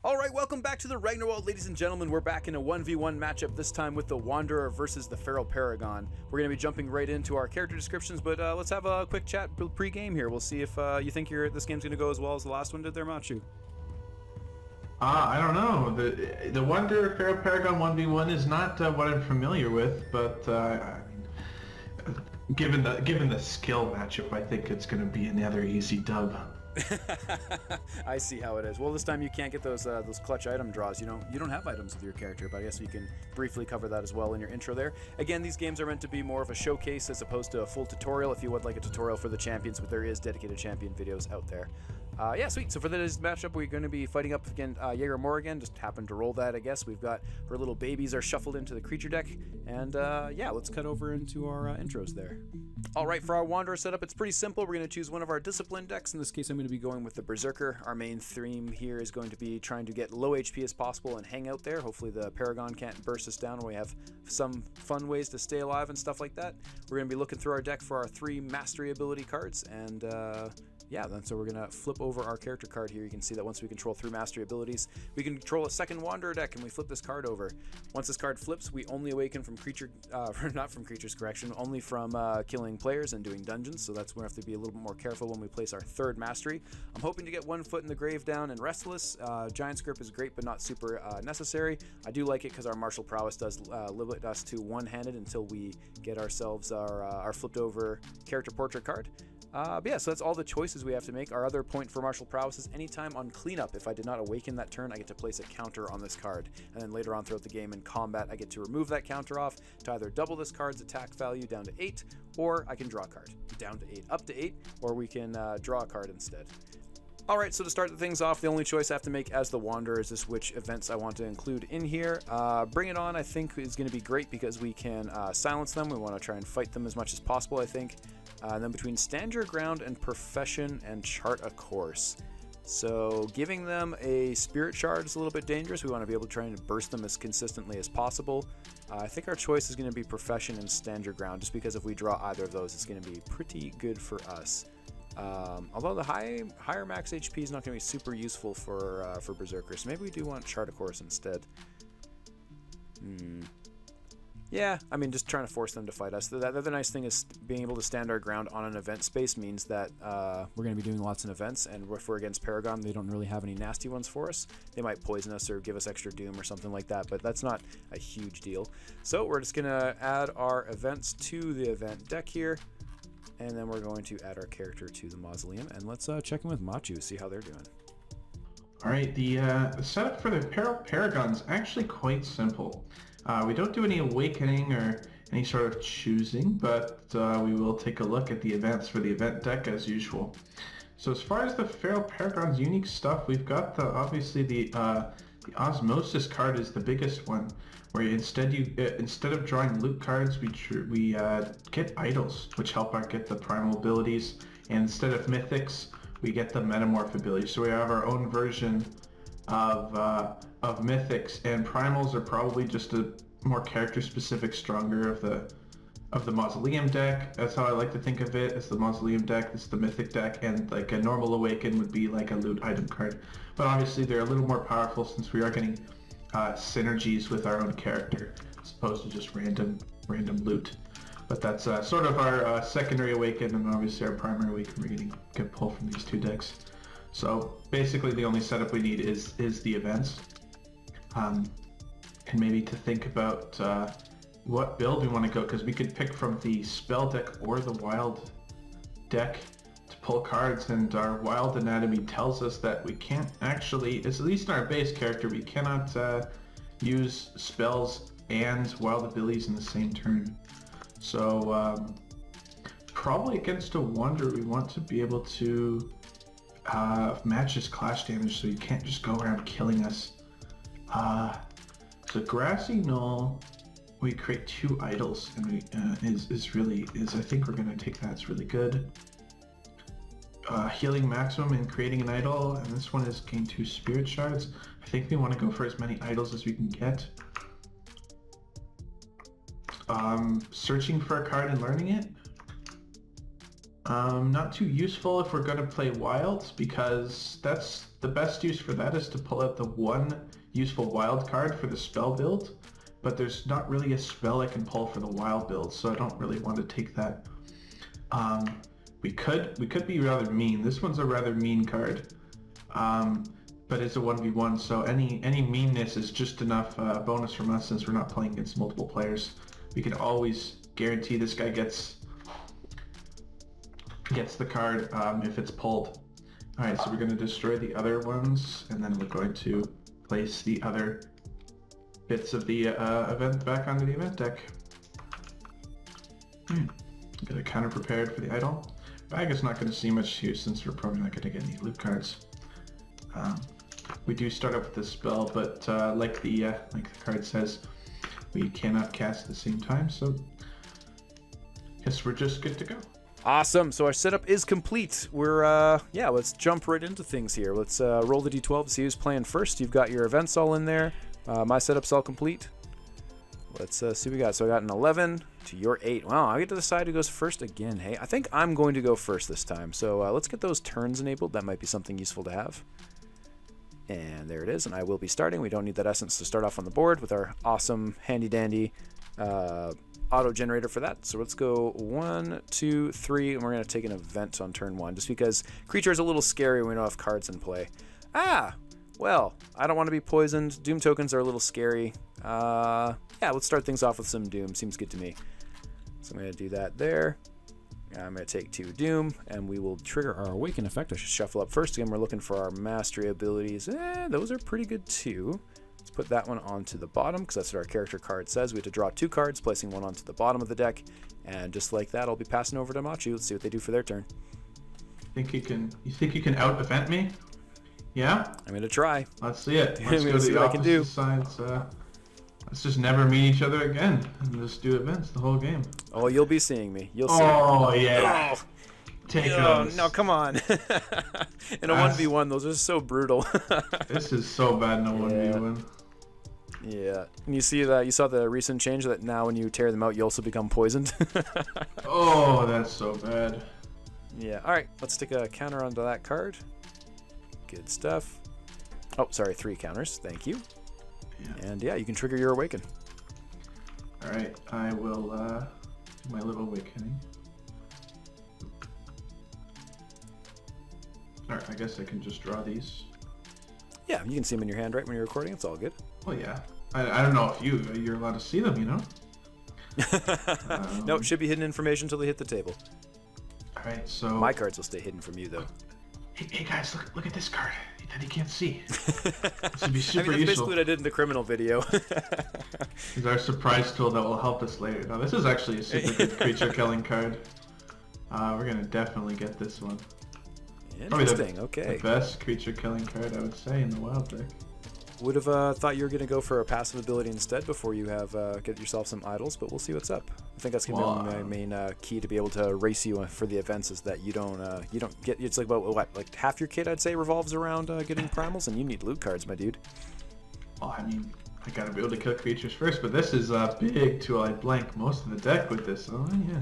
Alright, welcome back to the Ragnarworld, ladies and gentlemen. We're back in a 1v1 matchup, this time with the Wanderer versus the Feral Paragon. We're going to be jumping right into our character descriptions, but let's have a quick chat pre-game here. We'll see if you think this game's going to go as well as the last one did there, Machu. I don't know. The Wanderer Feral Paragon 1v1 is not what I'm familiar with, but I mean, given the skill matchup, I think it's going to be another easy dub. I see how it is. Well, this time you can't get those clutch item draws. You don't have items with your character, but I guess you can briefly cover that as well in your intro there. Again, these games are meant to be more of a showcase as opposed to a full tutorial. If you would like a tutorial for the champions, but there is dedicated champion videos out there. Yeah, sweet. So for this matchup, we're going to be fighting up against Jaeger Morrigan. Just happened to roll that, I guess. We've got her little babies are shuffled into the creature deck, and yeah, let's cut over into our intros there. All right, for our Wanderer setup, it's pretty simple. We're going to choose one of our discipline decks. In this case, I'm going to be going with the Berserker. Our main theme here is going to be trying to get low HP as possible and hang out there. Hopefully the Paragon can't burst us down, and we have some fun ways to stay alive and stuff like that. We're going to be looking through our deck for our 3 mastery ability cards, and yeah, so we're going to flip over our character card here. You can see that once we control 3 mastery abilities, we can control a second Wanderer deck, and we flip this card over. Once this card flips, we only awaken from not from creatures, correction, only from killing players and doing dungeons, so that's where we have to be a little bit more careful when we place our 3rd mastery. I'm hoping to get 1 foot in the grave down and Restless. Giant's Grip is great, but not super necessary. I do like it because our martial prowess does limit us to one-handed until we get ourselves our flipped over character portrait card. But yeah, so that's all the choices we have to make. Our other point for martial prowess is anytime on cleanup, if I did not awaken that turn, I get to place a counter on this card. And then later on throughout the game in combat, I get to remove that counter off to either double this card's attack value down to 8, or I can draw a card down to 8, up to 8, or we can draw a card instead. Alright, so to start things off, the only choice I have to make as the Wanderer is just which events I want to include in here. Bring It On, I think, is going to be great because we can silence them. We want to try and fight them as much as possible, I think. And then between Stand Your Ground and Profession and Chart a Course. So giving them a Spirit Shard is a little bit dangerous. We want to be able to try and burst them as consistently as possible. I think our choice is going to be Profession and Stand Your Ground, just because if we draw either of those, it's going to be pretty good for us. Although the higher max HP is not going to be super useful for Berserker, so maybe we do want Chart a Course instead. Yeah, I mean, just trying to force them to fight us. The other nice thing is being able to stand our ground on an event space means that we're going to be doing lots of events, and if we're against Paragon, they don't really have any nasty ones for us. They might poison us or give us extra doom or something like that, but that's not a huge deal. So we're just going to add our events to the event deck here, and then we're going to add our character to the Mausoleum, and let's check in with Machu, see how they're doing. Alright, the setup for the Feral Paragon is actually quite simple. We don't do any awakening or any sort of choosing, but we will take a look at the events for the event deck as usual. So as far as the Feral Paragon's unique stuff, we've got obviously the Osmosis card is the biggest one, where instead of drawing loot cards, we get idols, which help get the primal abilities, and instead of mythics, we get the metamorph ability. So we have our own version of mythics, and primals are probably just a more character-specific, stronger of the Mausoleum deck. That's how I like to think of it, as the Mausoleum deck. This is the mythic deck, and like a normal awaken would be like a loot item card. But obviously they're a little more powerful since we are getting synergies with our own character, as opposed to just random loot. But that's sort of our secondary awaken, and obviously our primary awaken we're getting get pull from these 2 decks. So basically the only setup we need is the events. And maybe to think about what build we want to go, because we could pick from the spell deck or the wild deck to pull cards, and our wild anatomy tells us that we can't actually, at least in our base character, we cannot use spells and wild abilities in the same turn. So probably against a Wanderer, we want to be able to match his clash damage, so you can't just go around killing us. So Grassy Knoll, we create 2 idols, and we I think we're gonna take that. It's really good. Healing maximum and creating an idol, and this one is gain 2 spirit shards. I think we want to go for as many idols as we can get. Searching for a card and learning it. Not too useful if we're going to play wilds, because that's the best use for that is to pull out the one useful wild card for the spell build, but there's not really a spell I can pull for the wild build, so I don't really want to take that. We could be rather mean. This one's a rather mean card, but it's a 1v1, so any meanness is just enough bonus from us since we're not playing against multiple players. We can always guarantee this guy gets the card if it's pulled. Alright, so we're going to destroy the other ones, and then we're going to place the other bits of the event back onto the event deck. Get a counter prepared for the idol. Bag is not going to see much use since we're probably not going to get any loot cards. We do start up with this spell, but like the card says, we cannot cast at the same time, so guess we're just good to go. Awesome. So our setup is complete. We're, let's jump right into things here. Let's roll the d12 to see who's playing first. You've got your events all in there. My setup's all complete. Let's see what we got. So I got an 11 to your 8. Wow, I get to decide who goes first again. Hey, I think I'm going to go first this time. So let's get those turns enabled. That might be something useful to have. And there it is. And I will be starting. We don't need that essence to start off on the board with our awesome handy-dandy auto generator for that. So let's go 1, 2, 3, and we're going to take an event on turn 1 just because creature is a little scary when we don't have cards in play. Well, I don't want to be poisoned. Doom tokens are a little scary. Let's start things off with some Doom. Seems good to me. So I'm going to do that there. I'm going to take 2 Doom, and we will trigger our Awaken effect. I should shuffle up first. Again, we're looking for our Mastery abilities. Those are pretty good too. Let's put that one onto the bottom, because that's what our character card says. We have to draw 2 cards, placing one onto the bottom of the deck. And just like that, I'll be passing over to Machu. Let's see what they do for their turn. You think you can out-event me? Yeah? I'm going to try. Let's see it. Let's go to see the what I can do. opposite sides. Let's just never meet each other again and just do events the whole game. Oh, you'll be seeing me. You'll see. Oh, yeah. Oh. Take those. No, come on. In a 1v1, those are so brutal. This is so bad in a 1v1. Yeah. And you saw the recent change that now when you tear them out, you also become poisoned. Oh, that's so bad. Yeah. All right. Let's stick a counter onto that card. Good stuff. Oh, sorry. 3 counters. Thank you. Yeah. And you can trigger your Awaken. All right. I will do my little Awakening. All right. I guess I can just draw these. Yeah, you can see them in your hand right when you're recording. It's all good. Well, yeah. I don't know if you're allowed to see them, you know? Nope, should be hidden information until they hit the table. All right, so... My cards will stay hidden from you, though. Hey guys, look at this card that he can't see. This would be super that's useful. basically what I did in the criminal video. It's our surprise tool that will help us later. Now, this is actually a super good creature killing card. We're going to definitely get this one. Interesting, okay. The best creature killing card, I would say, in the wild deck. Would have thought you were going to go for a passive ability instead before you have get yourself some idols, but we'll see what's up. I think that's going to be my main key to be able to race you for the events is that you don't get. It's like about what, like half your kit I'd say revolves around getting primals, and you need loot cards, my dude. Well, I mean, I gotta be able to kill creatures first, but this is a big tool. I blank most of the deck with this. Oh yeah.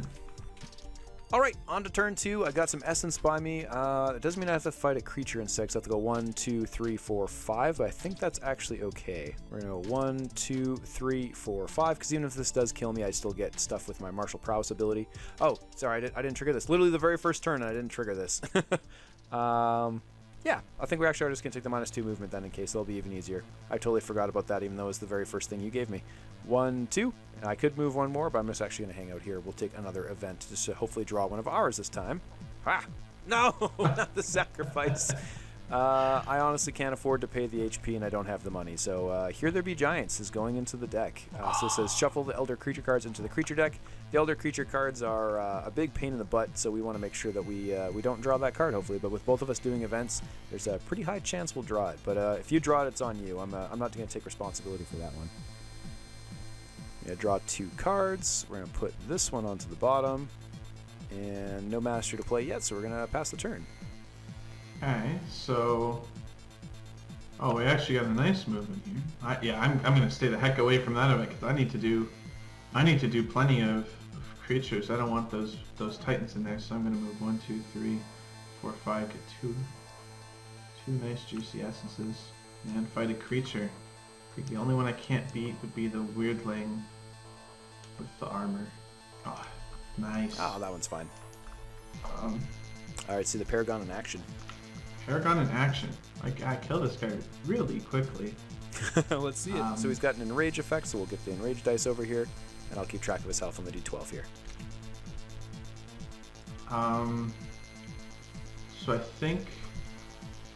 All right, on to turn 2. I got some essence by me. It doesn't mean I have to fight a creature in 6. I have to go 1, 2, 3, 4, 5. But I think that's actually okay. We're going to go 1, 2, 3, 4, 5. Because even if this does kill me, I still get stuff with my martial prowess ability. Oh, sorry, I didn't trigger this. Literally the very first turn, and I didn't trigger this. Yeah, I think we actually are just going to take the -2 movement then in case it'll be even easier. I totally forgot about that, even though it was the very first thing you gave me. 1, 2. And I could move one more, but I'm just actually going to hang out here. We'll take another event just to hopefully draw one of ours this time. No, not the sacrifice. I honestly can't afford to pay the HP, and I don't have the money. So Here There Be Giants is going into the deck. So it says shuffle the Elder Creature cards into the creature deck. The Elder Creature cards are a big pain in the butt, so we want to make sure that we don't draw that card, hopefully. But with both of us doing events, there's a pretty high chance we'll draw it. But if you draw it, it's on you. I'm not going to take responsibility for that one. I'm going to draw 2 cards. We're going to put this one onto the bottom. And no master to play yet, so we're going to pass the turn. Okay, so... Oh, we actually got a nice movement here. I'm going to stay the heck away from that event because I need to do plenty of creatures. I don't want those titans in there, so I'm gonna move 1, 2, 3, 4, 5, get two nice juicy essences, and fight a creature. I think the only one I can't beat would be the weirdling with the armor. Oh, nice. Oh, that one's fine. Alright, see the Paragon in action. Paragon in action. I kill this guy really quickly. Let's see it. So he's got an enrage effect, so we'll get the enrage dice over here, and I'll keep track of his health on the d12 here. So I think,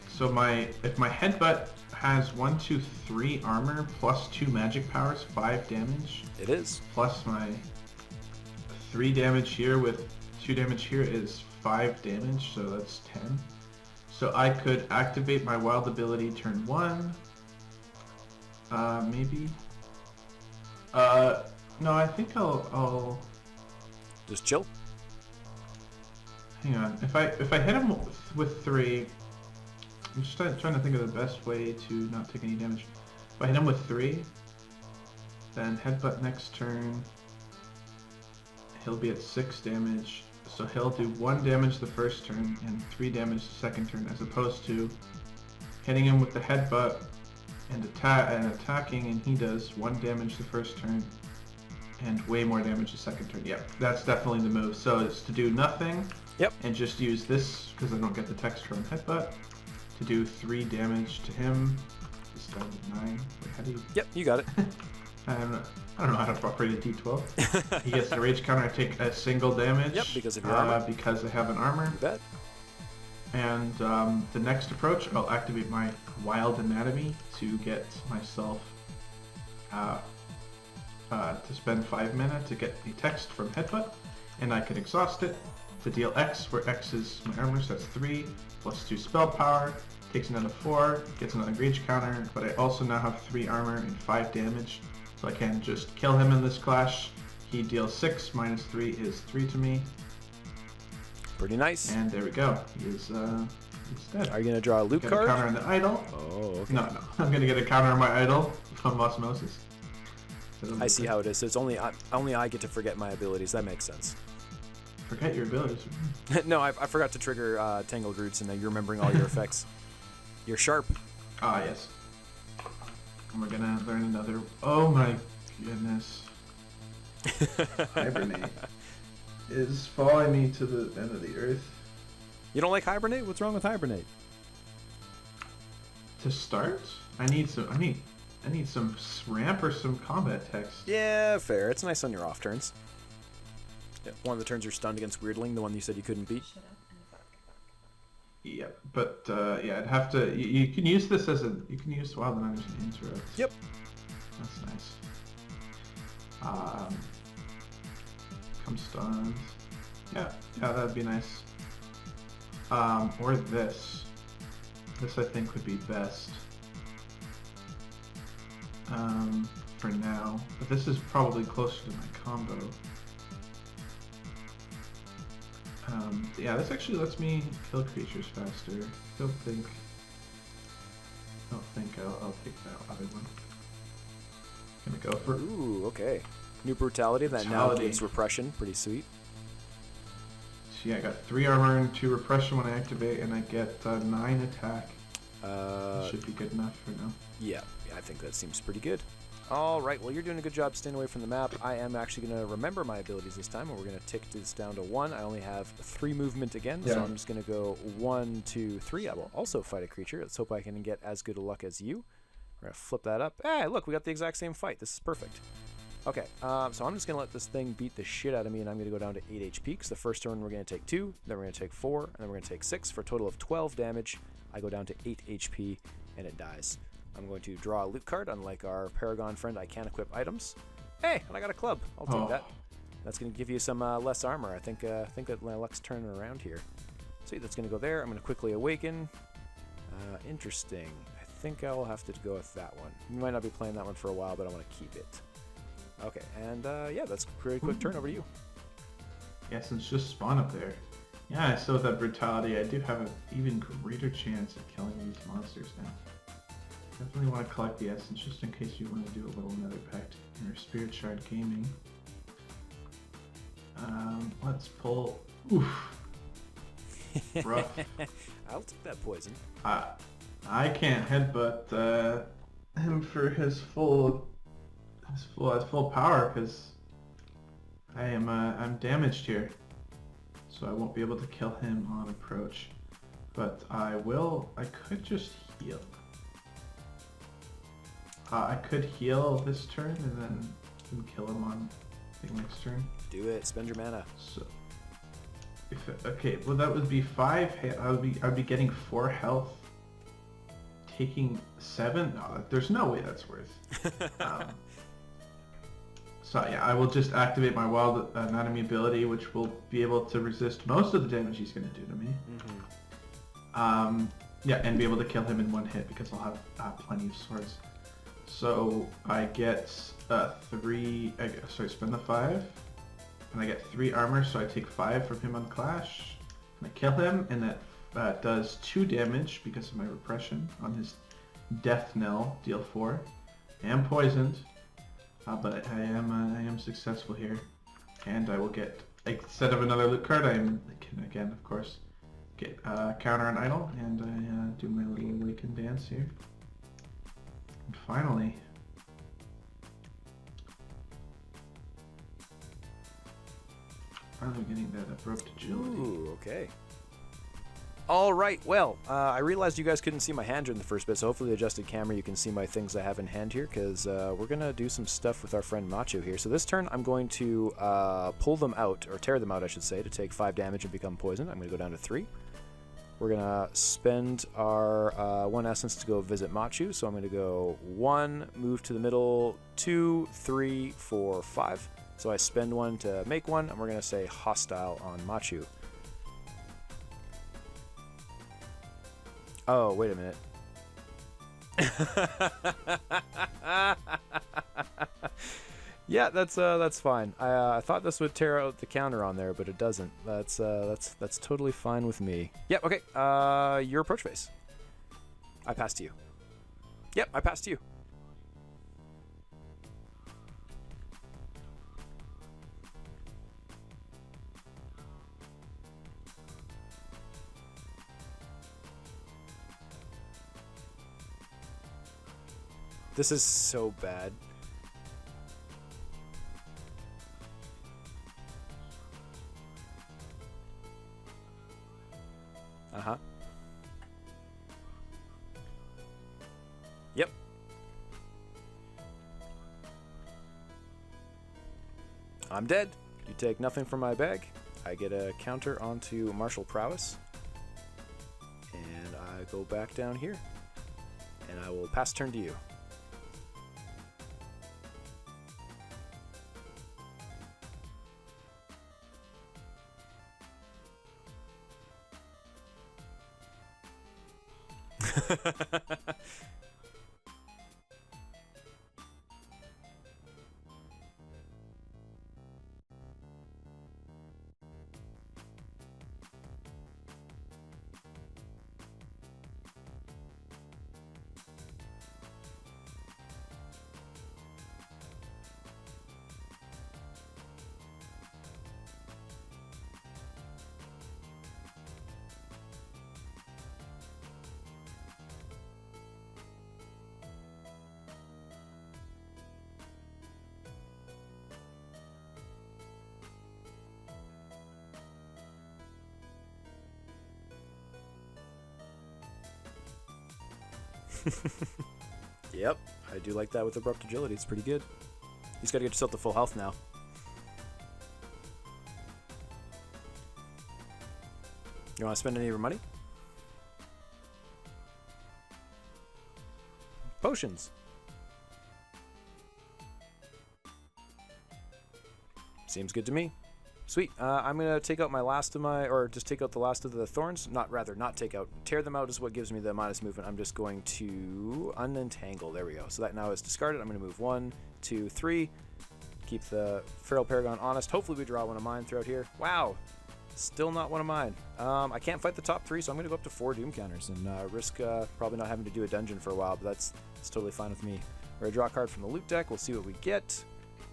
so if my headbutt has 1, 2, 3 armor plus 2 magic powers, 5 damage. It is. Plus my 3 damage here with 2 damage here is 5 damage, so that's 10. So I could activate my wild ability turn 1. Maybe. No, I think I'll just chill. Hang on. If I hit him with 3, I'm just trying to think of the best way to not take any damage. If I hit him with 3, then headbutt next turn. He'll be at 6 damage. So he'll do 1 damage the first turn and 3 damage the second turn, as opposed to hitting him with the headbutt and attacking, and he does 1 damage the first turn and way more damage the second turn. Yep, that's definitely the move. So it's to do nothing. Yep. And just use this, because I don't get the text from headbutt, to do 3 damage to him. This guy with 9. Wait, how do you... Yep, you got it. I don't know how to operate a d12. He gets a rage counter. I take a single damage. Yep, because of your armor. Because I have an armor. You bet. And the next approach, I'll activate my Wild Anatomy to get myself to spend 5 mana to get the text from headbutt, and I can exhaust it to deal X, where X is my armor, so that's 3 plus 2 spell power, takes another 4, gets another rage counter, but I also now have 3 armor and 5 damage, so I can just kill him in this clash. He deals 6, minus 3 is 3 to me. Pretty nice. And there we go. He's dead. Are you going to draw a loot Get card? a counter on the idol. Oh, okay. No. I'm going to get a counter on my idol from osmosis. I see how it is. So it's only I get to forget my abilities. That makes sense. Forget your abilities. No, I forgot to trigger Tangled Roots, and now you're remembering all your effects. You're sharp. Ah, yes. And we're going to learn another... Oh my goodness. Hibernate is following me to the end of the earth. You don't like Hibernate? What's wrong with Hibernate? To start, I need some ramp or some combat text. Yeah, fair. It's nice on your off turns. Yeah, one of the turns you're stunned against Weirdling, the one you said you couldn't beat. Yep, but yeah, I'd have to. You can use this as you can use Wild Anatomy as an intro. Yep. That's nice. Come stuns. Yeah, that'd be nice. Or this. This I think would be best. For now, but this is probably closer to my combo. Yeah, this actually lets me kill creatures faster. I don't think I'll take that other one. Gonna go for... Ooh, okay. New Brutality, that now gives Repression. Pretty sweet. So yeah, I got 3 armor and 2 Repression when I activate, and I get 9 attack. That should be good enough for now. Yeah, I think that seems pretty good. All right, well, you're doing a good job staying away from the map. I am actually going to remember my abilities this time, and we're going to tick this down to 1. I only have 3 movement again, so I'm just going to go 1, 2, 3. I will also fight a creature. Let's hope I can get as good a luck as you. We're going to flip that up. Hey, look, we got the exact same fight. This is perfect. Okay, so I'm just going to let this thing beat the shit out of me, and I'm going to go down to 8 HP, because the first turn we're going to take 2, then we're going to take 4, and then we're going to take 6, for a total of 12 damage. I go down to 8 HP, and it dies. I'm going to draw a loot card. Unlike our Paragon friend, I can't equip items. Hey, and I got a club. I'll take that. That's going to give you some less armor. I think that my luck's turning around here. See, that's going to go there. I'm going to quickly awaken. Interesting. I think I'll have to go with that one. You might not be playing that one for a while, but I want to keep it. Okay, and yeah, that's a pretty quick turn. Over to you. Yeah, since just spawn up there. Yeah, so with that Brutality, I do have an even greater chance of killing these monsters now. Definitely want to collect the essence just in case you want to do a little nether pact in your Spirit Shard Gaming. Let's pull. Oof. Rough. I'll take that poison. I can't headbutt him for his full power because I'm damaged here, so I won't be able to kill him on approach. But I could just heal. I could heal this turn and then kill him on the next turn. Do it. Spend your mana. So, okay, well that would be 5. I'd be getting 4 health. Taking 7? No, there's no way that's worth. So yeah, I will just activate my Wild Anatomy ability, which will be able to resist most of the damage he's going to do to me. Mm-hmm. Yeah, and be able to kill him in 1 hit because I'll have plenty of swords. So I get 3. So I spend the 5, and I get 3 armor. So I take 5 from him on Clash, and I kill him, and that does 2 damage because of my repression on his Death Knell. Deal 4. I am poisoned, but I am successful here, and I will get, instead of another loot card, I can again, of course, get counter an idol, and I do my little awaken dance here. And finally, getting that abrupt agility. Ooh, okay. All right, well, I realized you guys couldn't see my hand during the first bit, so hopefully the adjusted camera you can see my things I have in hand here, because we're going to do some stuff with our friend Macho here. So this turn I'm going to pull them out, or tear them out I should say, to take 5 damage and become poisoned. I'm going to go down to 3. We're going to spend our 1 essence to go visit Machu, so I'm going to go 1, move to the middle, 2, 3, 4, 5. So I spend 1 to make 1, and we're going to say hostile on Machu. Oh, wait a minute. Yeah, that's fine. I thought this would tear out the counter on there, but it doesn't. That's totally fine with me. Yep, okay. Your approach phase. I pass to you. Yep, I pass to you. This is so bad. Uh-huh. Yep. I'm dead. You take nothing from my bag. I get a counter onto martial prowess. And I go back down here. And I will pass turn to you. Yep, I do like that with abrupt agility. It's pretty good. You just gotta get yourself to full health now. You want to spend any of your money? Potions. Seems good to me. Sweet. I'm going to take out my last of my, or just take out the last of the thorns. Not take out. Tear them out is what gives me the minus movement. I'm just going to unentangle. There we go. So that now is discarded. I'm going to move 1, 2, 3. Keep the Feral Paragon honest. Hopefully we draw one of mine throughout here. Wow. Still not one of mine. I can't fight the top 3, so I'm going to go up to 4 Doom counters and risk probably not having to do a dungeon for a while, but that's totally fine with me. We're going to draw a card from the loot deck. We'll see what we get.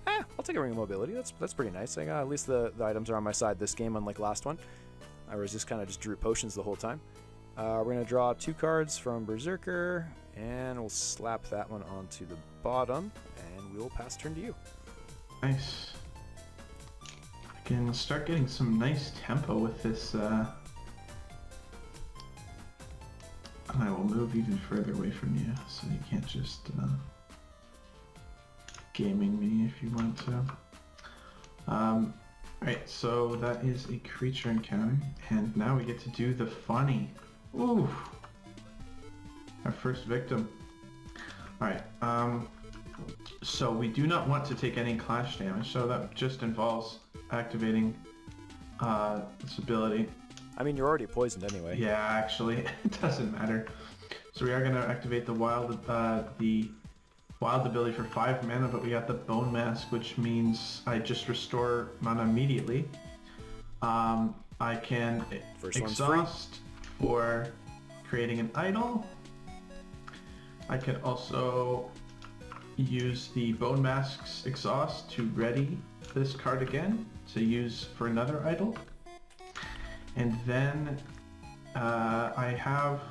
I'll take a ring of mobility. That's pretty nice. At least the items are on my side this game, unlike last one. I was just kind of drew potions the whole time. We're going to draw 2 cards from Berserker, and we'll slap that one onto the bottom, and we will pass turn to you. Nice. I can start getting some nice tempo with this. And I will move even further away from you, so you can't just gaming me if you want to. Alright, so that is a creature encounter, and now we get to do the funny. Ooh! Our first victim. Alright, so we do not want to take any clash damage, so that just involves activating this ability. I mean, you're already poisoned anyway. Yeah, actually, it doesn't matter. So we are going to activate the wild ability for 5 mana, but we got the Bone Mask, which means I just restore mana immediately. I can exhaust for creating an idol. I can also use the Bone Mask's exhaust to ready this card again to use for another idol. And then I have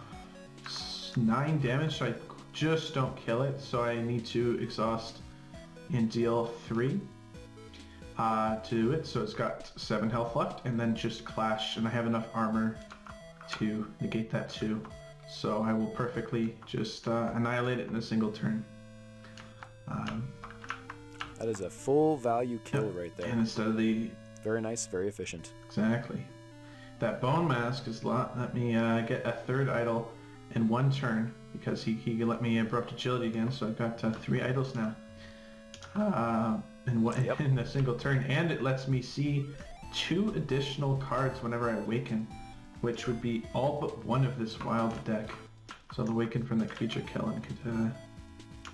9 damage, so I just don't kill it, so I need to exhaust and deal 3 to it, so it's got 7 health left, and then just clash, and I have enough armor to negate that too. So I will perfectly just annihilate it in a single turn. That is a full value kill right there. And instead of the... Very nice, very efficient. Exactly. That Bone Mask has let me get a 3rd idol in 1 turn, because he let me abrupt agility again, so I've got 3 idols now in a single turn, and it lets me see 2 additional cards whenever I awaken, which would be all but one of this wild deck. So I'll awaken from the creature kill and could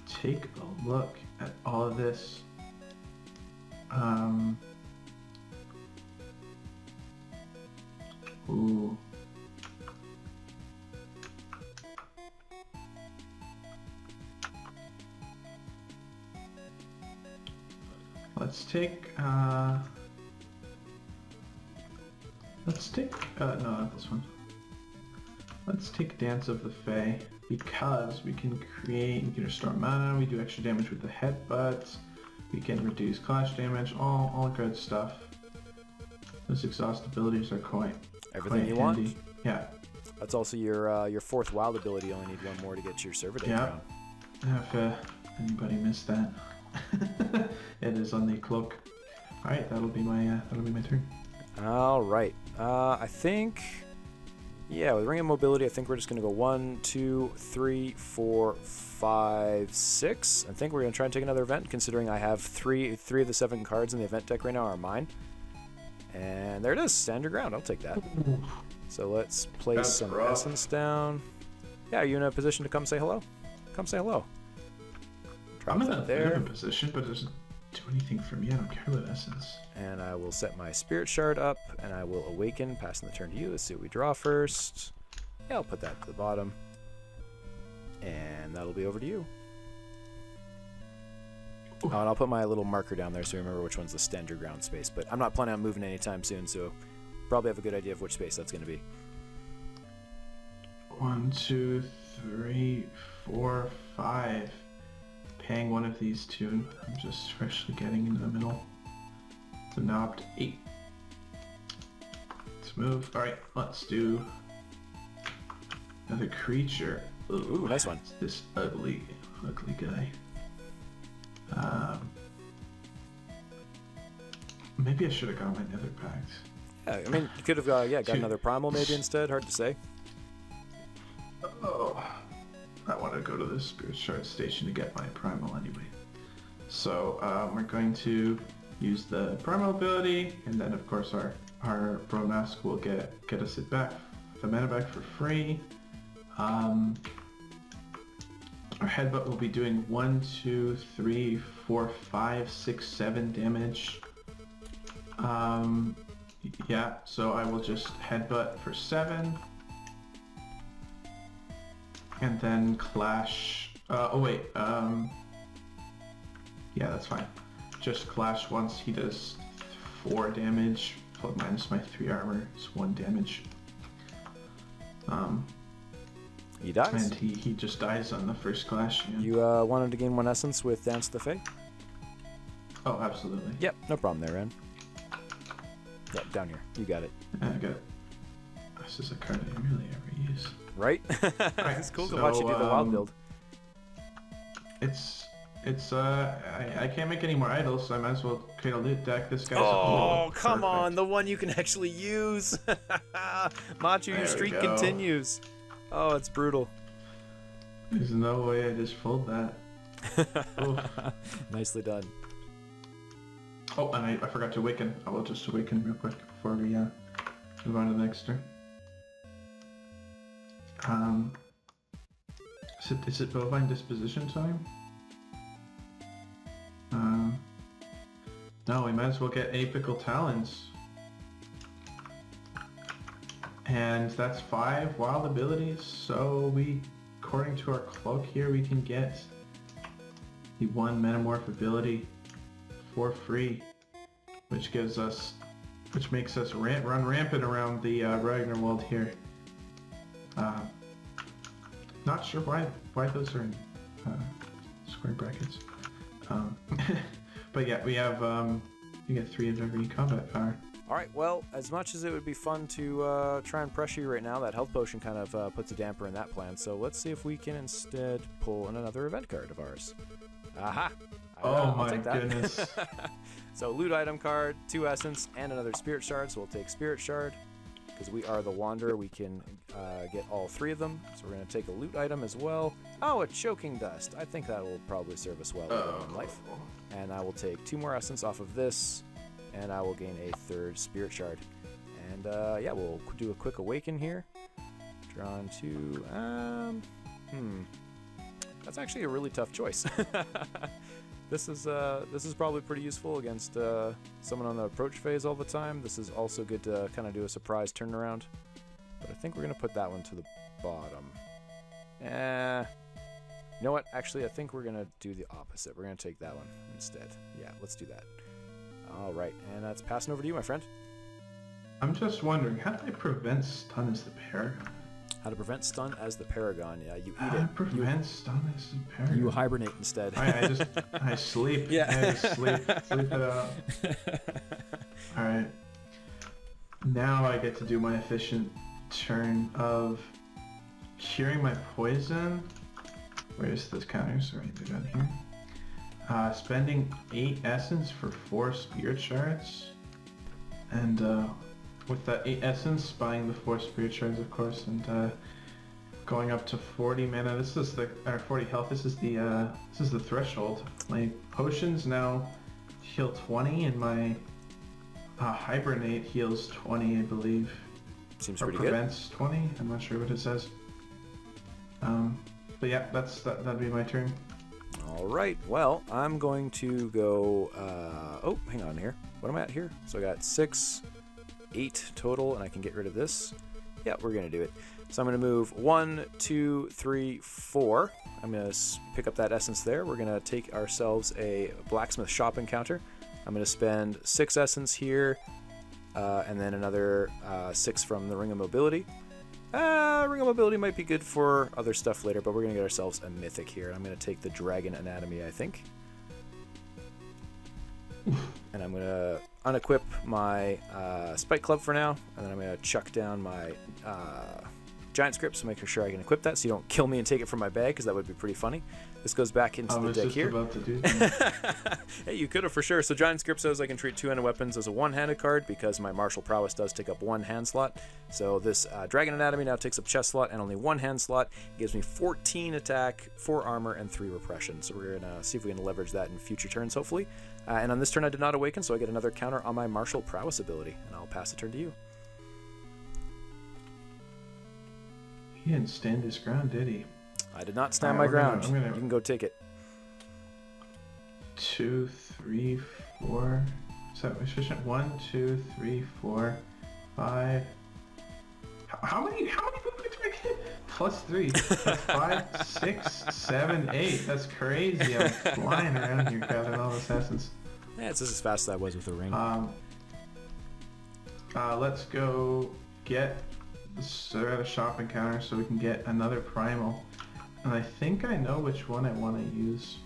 take a look at all of this. Ooh. Let's take, no, not this one. Let's take Dance of the Fae, because we can restore mana, we do extra damage with the headbutt, we can reduce clash damage, all good stuff. Those exhaust abilities are quite Everything you handy. want? Yeah. That's also your 4th wild ability. You only need 1 more to get your Servadate down. If anybody missed that. It is on the cloak. Alright, that'll be my turn. Alright. I think... Yeah, with Ring of Mobility, I think we're just going to go 1, 2, 3, 4, 5, 6. I think we're going to try and take another event, considering I have 3 of the 7 cards in the event deck right now are mine. And there it is, stand your ground. I'll take that. So let's place some essence down. Yeah, are you in a position to come say hello? Come say hello. Drop I'm in that a there. bit of a position, but it doesn't do anything for me. I don't care about essence. And I will set my Spirit Shard up, and I will awaken, passing the turn to you. Let's see what we draw first. Yeah, I'll put that to the bottom. And that'll be over to you. Oh, and I'll put my little marker down there so you remember which one's the stand your ground space. But I'm not planning on moving anytime soon, so probably have a good idea of which space that's going to be. 1, 2, 3, 4, 5. Paying one of these 2. I'm just freshly getting into the middle. So now up to 8. Let's move. Alright, let's do another creature. Ooh, nice one. It's this ugly guy. Maybe I should have got my Nether Pact. Yeah, I mean, you could have got another Primal maybe instead. Hard to say. Oh, I want to go to the Spirit Shard Station to get my Primal anyway. So we're going to use the Primal ability, and then of course our Bone Mask will get us it back, the mana back for free. Our Headbutt will be doing 1, 2, 3, 4, 5, 6, 7 damage. Yeah, so I will just Headbutt for 7. And then Clash... yeah, that's fine. just clash once. He does 4 damage, plus minus my 3 armor. It's 1 damage. He dies. And he just dies on the first clash. Yeah. You wanted to gain 1 essence with Dance of the Fae? Oh, absolutely. Yep, no problem there, Ren. Yep, down here. You got it. I got it. This is a card I really ever use. Right? It's cool to watch you do the wild build. I can't make any more idols, so I might as well create a loot deck. This guy's come on, the one you can actually use. Machu, your streak continues. Oh, it's brutal. There's no way I just pulled that. Nicely done. Oh, and I forgot to awaken. I will just awaken real quick before we move on to the next turn. Is it bovine disposition time? No, we might as well get apical talons. And that's 5 wild abilities, so according to our cloak here, we can get the 1 metamorph ability for free, which makes us run rampant around the Ragnarwald here. Not sure why those are in square brackets. But yeah, we have you get 3 of every combat power. Alright, well, as much as it would be fun to try and pressure you right now, that health potion kind of puts a damper in that plan, so let's see if we can instead pull in another event card of ours. Aha! I'll take that. Goodness. So loot item card, 2 essence, and another spirit shard, so we'll take spirit shard. Because we are the Wanderer, we can get all 3 of them. So we're going to take a loot item as well. Oh, a choking dust. I think that will probably serve us well in life. And I will take 2 more essence off of this, and I will gain a 3rd spirit shard. And yeah, we'll do a quick awaken here. Drawn 2. That's actually a really tough choice. This is probably pretty useful against someone on the approach phase all the time. This is also good to kind of do a surprise turnaround. But I think we're going to put that one to the bottom. You know what? Actually, I think we're going to do the opposite. We're going to take that one instead. Yeah, let's do that. All right, and that's passing over to you, my friend. I'm just wondering, how do I prevent stun as the Paragon? How to prevent stun as the Paragon. Yeah, you eat it. Prevent stun as the Paragon. You hibernate instead. I sleep. Yeah. I just sleep it out. Alright. Now I get to do my efficient turn of curing my poison. Where's those counters? Right, they're down here. Spending 8 essence for 4 spirit shards. And with that 8 essence, buying the 4 spirit shards, of course, and going up to 40 mana. This is 40 health. This is the threshold. My potions now heal 20, and my hibernate heals 20, I believe. Seems or pretty prevents good. 20. I'm not sure what it says. But yeah, that'd be my turn. All right. Well, I'm going to go. Oh, hang on here. What am I at here? So I got 6, 8 total, and I can get rid of this. Yeah, we're gonna do it. So I'm gonna move 1, 2, 3, 4. I'm gonna pick up that essence there. We're gonna take ourselves a blacksmith shop encounter. I'm gonna spend 6 essence here, and then another 6 from the Ring of Mobility. Ring of Mobility might be good for other stuff later, but we're gonna get ourselves a mythic here. I'm gonna take the Dragon Anatomy, I think. And I'm going to unequip my Spike Club for now, and then I'm going to chuck down my Giant Script to make sure I can equip that so you don't kill me and take it from my bag, because that would be pretty funny. This goes back into the deck here. About to do that. Hey, you could have for sure. So Giant Script says I can treat 2-handed weapons as a one-handed card because my Martial Prowess does take up 1 hand slot. So this Dragon Anatomy now takes up chest slot and only 1 hand slot. It gives me 14 attack, 4 armor, and 3 repression. So we're going to see if we can leverage that in future turns, hopefully. And on this turn I did not awaken, so I get another counter on my Martial Prowess ability. And I'll pass the turn to you. He didn't stand his ground, did he? I did not stand my ground. You can go take it. 2, 3, 4. Is that efficient? 1, 2, 3, 4, 5. How many movements do I get? +3. That's 5, 6, 7, 8. That's crazy. I'm flying around here gathering all this essence. Yeah, it's just as fast as I was with the ring. Let's go get a shopping counter so we can get another primal. And I think I know which one I want to use.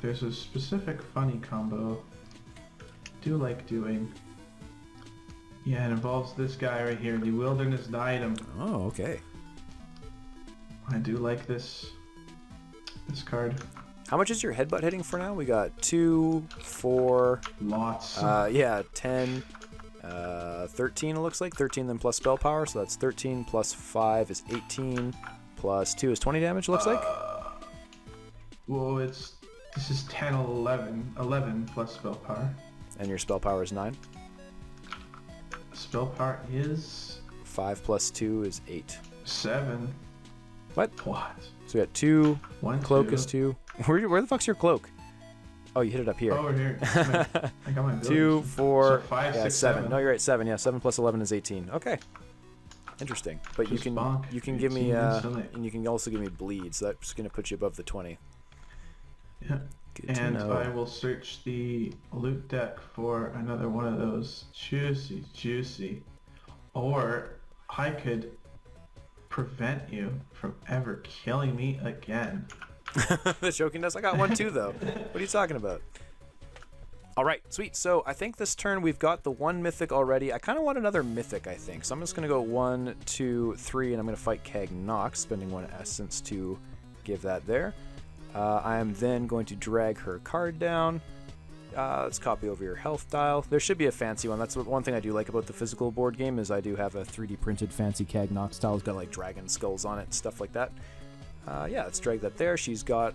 There's a specific funny combo I do like doing. Yeah, it involves this guy right here, the Wilderness Item. Oh, okay. I do like this card. How much is your headbutt hitting for now? We got 2, 4... Lots. Yeah, 10, 13 it looks like. 13 then plus spell power, so that's 13 plus 5 is 18, plus 2 is 20 damage, looks like. Well, this is 10, 11. 11 plus spell power. And your spell power is 9? Spell power is... 5 plus 2 is 8. 7. What? What? So we got 2, 1, cloak 2. is 2. Where the fuck's your cloak? Oh, you hit it up here. Over here. I got my 2, 4, so 5, yeah, 6, 7. 7. No, you're right, 7. Yeah, 7 plus 11 is 18. Okay. Interesting. But Just you bonk. can give me, 18 instantly. and you can also give me bleed, so that's going to put you above the 20. Yeah. Good to And know. I will search the loot deck for another one of those. Juicy. Or I could prevent you from ever killing me again. The choking dust? I got one too, though. What are you talking about? All right, sweet. So I think this turn we've got the one mythic already. I kind of want another mythic, I think. So I'm just going to go 1, 2, 3, and I'm going to fight Keg Nox, spending 1 essence to give that there. I am then going to drag her card down. Let's copy over your health dial. There should be a fancy one. That's one thing I do like about the physical board game is I do have a 3D printed fancy Keg Nox style. It's got like dragon skulls on it and stuff like that. Yeah, let's drag that there. She's got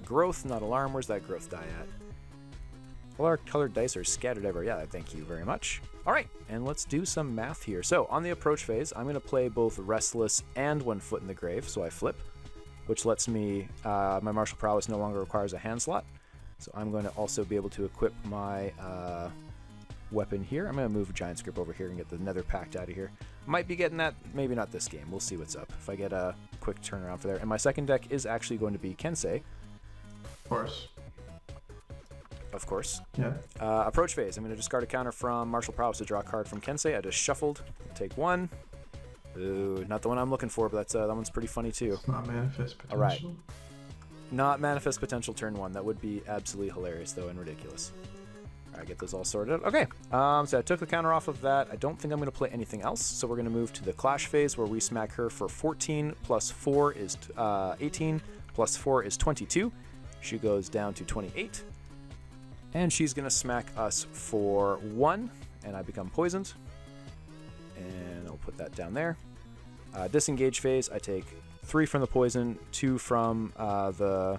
growth, not alarm. Where's that growth die at? All our colored dice are scattered everywhere. Yeah, thank you very much. All right, and let's do some math here. So on the approach phase, I'm going to play both Restless and 1 Foot in the Grave. So I flip, which lets me, my martial prowess no longer requires a hand slot. So I'm going to also be able to equip my weapon here. I'm going to move Giant Script over here and get the Nether Pact out of here. Might be getting that, maybe not this game. We'll see what's up if I get a quick turnaround for there. And my second deck is actually going to be Kensei. Of course. Of course. Yeah. Approach phase. I'm going to discard a counter from Martial Prowess to draw a card from Kensei. I just shuffled. Take 1. Ooh, not the one I'm looking for, but that one's pretty funny too. It's not manifest potential. All right. Not manifest potential turn 1. That would be absolutely hilarious though and ridiculous. All right, get those all sorted out. Okay. So I took the counter off of that. I don't think I'm going to play anything else. So we're going to move to the Clash phase where we smack her for 14 plus 4 is 18 plus 4 is 22. She goes down to 28. And she's going to smack us for 1, and I become poisoned. And I'll put that down there. Disengage phase, I take 3 from the poison, 2 from the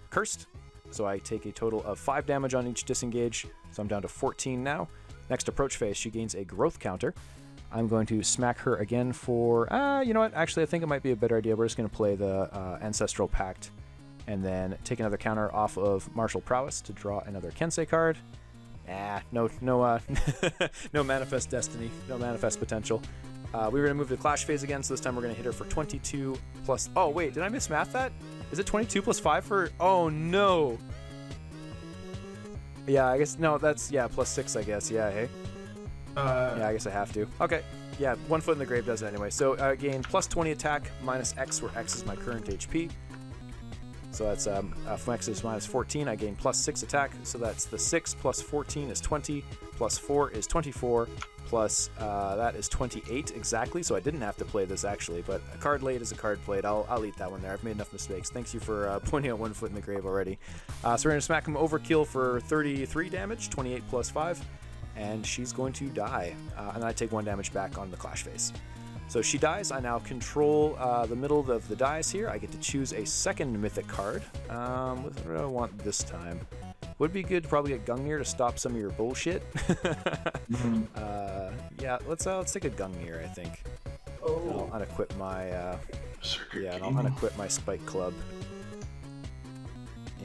cursed. So I take a total of 5 damage on each disengage, so I'm down to 14 now. Next approach phase, she gains a growth counter. I'm going to smack her again for, you know what, actually I think it might be a better idea. We're just going to play the Ancestral Pact and then take another counter off of Martial Prowess to draw another Kensei card. No Manifest Destiny, no Manifest Potential. We were going to move to the Clash phase again, so this time we're going to hit her for 22 plus... Oh, wait, did I mismath that? Is it 22 plus 5 for... Oh, no. Yeah, I guess... No, that's... Yeah, plus 6, I guess. Yeah, hey? Yeah, I guess I have to. Okay. Yeah, 1 Foot in the Grave does it anyway. So I gain plus 20 attack, minus X, where X is my current HP. So that's from X is minus 14. I gain plus 6 attack. So that's the 6 plus 14 is 20, plus 4 is 24, plus that is 28 exactly. So I didn't have to play this actually, but a card late is a card played. I'll eat that one there. I've made enough mistakes. Thanks you for pointing out 1 Foot in the Grave already. So we're gonna smack him overkill for 33 damage, 28 plus 5, and she's going to die. And I take 1 damage back on the Clash phase. So she dies. I now control the middle of the dice here. I get to choose a second mythic card. What do I want this time? Would be good to probably get Gungnir to stop some of your bullshit. Yeah, let's take a Gungnir, I think. Oh. I'll unequip my and I'll unequip my Spike Club.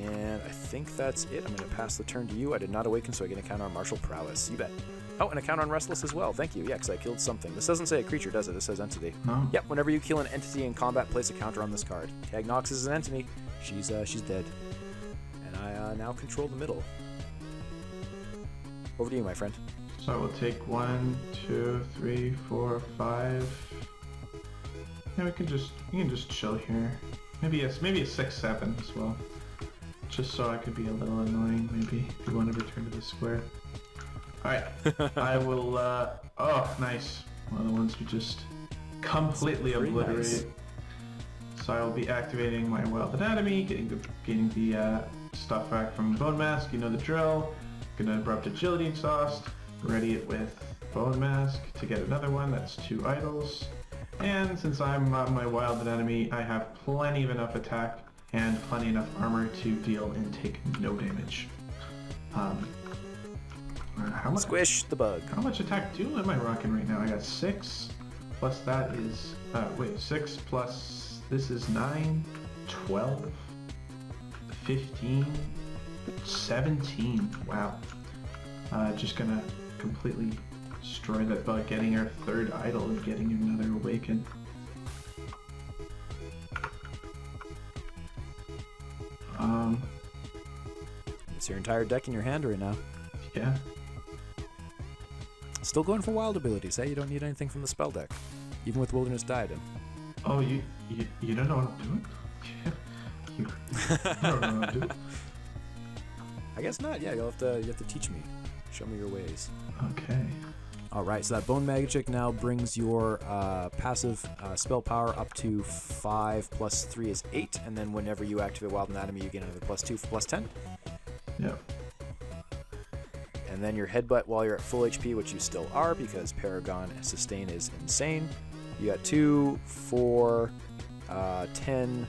And I think that's it. I'm going to pass the turn to you. I did not awaken, so I get a counter on Martial Prowess. You bet. Oh, and a counter on Restless as well. Thank you. Yeah, because I killed something. This doesn't say a creature, does it? This says entity. No. Yep, whenever you kill an entity in combat, place a counter on this card. Keg Nox is an entity. She's dead. And I now control the middle. Over to you, my friend. So we'll take 1, 2, 3, 4, 5. Yeah, we can just chill here. Maybe a 6, 7 as well. Just so I could be a little annoying, maybe, if you want to return to the square. Alright, I will, oh, nice. One of the ones we just completely obliterated. Nice. So I will be activating my Wild Anatomy, getting the stuff back from Bone Mask, you know the drill. Gonna Abrupt Agility Exhaust, ready it with Bone Mask to get another one, that's 2 idols. And since I'm on my Wild Anatomy, I have plenty of enough attack and plenty enough armor to deal and take no damage. Squish the bug. How much attack am I rocking right now? I got 6, plus that is, 6 plus, this is 9, 12, 15, 17, wow. Just gonna completely destroy that bug, getting our 3rd idol and getting another awaken. It's your entire deck in your hand right now. Yeah. Still going for wild abilities, hey? You don't need anything from the spell deck, even with Wilderness Diadem. Oh, you don't know what I'm doing? I don't know what I'm doing. I guess not. Yeah, you have to teach me. Show me your ways. Okay. All right. So that Bone Magic now brings your passive spell power up to 5 plus 3 is 8, and then whenever you activate Wild Anatomy, you get another +2 for +10. Yep. And then your headbutt while you're at full HP, which you still are because Paragon sustain is insane. You got 2, 4, 10.